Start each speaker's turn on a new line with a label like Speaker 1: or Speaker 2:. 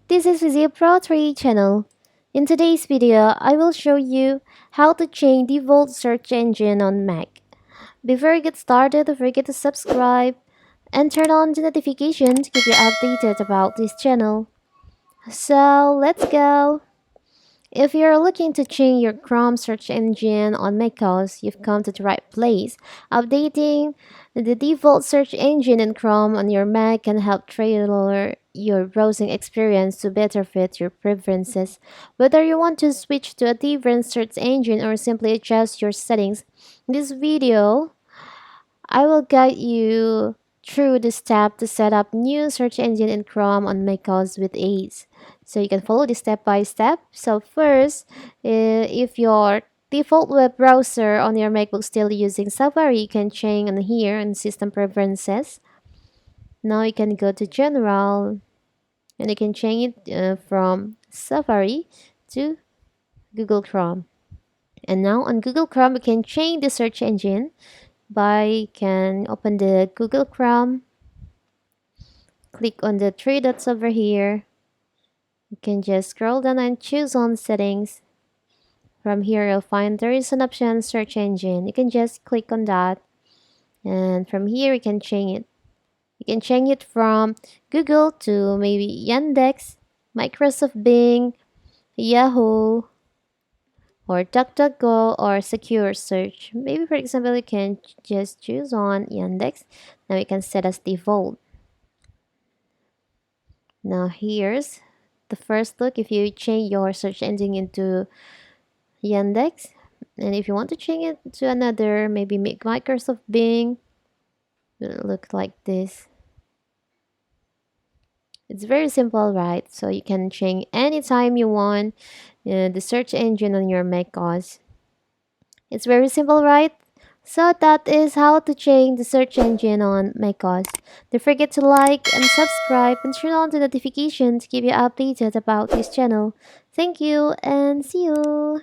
Speaker 1: This is Vizio Pro 3 channel. In today's video, I will show you how to change default search engine on Mac. Before we get started, don't forget to subscribe and turn on the notification to keep you updated about this channel. So let's go! If you're looking to change your Chrome search engine on macOS, you've come to the right place. Updating the default search engine in Chrome on your Mac can help tailor your browsing experience to better fit your preferences. Whether you want to switch to a different search engine or simply adjust your settings, this video I will guide you through the step to set up new search engine in Chrome on macOS with ease. So you can follow this step by step. So first, if your default web browser on your MacBook still using Safari, you can change on here in System Preferences. Now you can go to General and you can change it from Safari to Google Chrome. And now on Google Chrome, you can change the search engine by can open the Google Chrome, click on the three dots over here. You can just scroll down and choose on settings. From here you'll find there is an option search engine. You can just click on that, and from here you can change it. You can change it from Google to maybe Yandex, Microsoft Bing, Yahoo, or DuckDuckGo, or Secure Search. Maybe for example you can just choose on Yandex. Now you can set as default. Now here's the first look if you change your search engine into Yandex, and if you want to change it to another, maybe make Microsoft Bing, it'll look like this. It's very simple, right? So you can change anytime you want the search engine on your macOS. It's very simple, right? So that is how to change the search engine on macOS. Don't forget to like and subscribe and turn on the notification to keep you updated about this channel. Thank you and see you!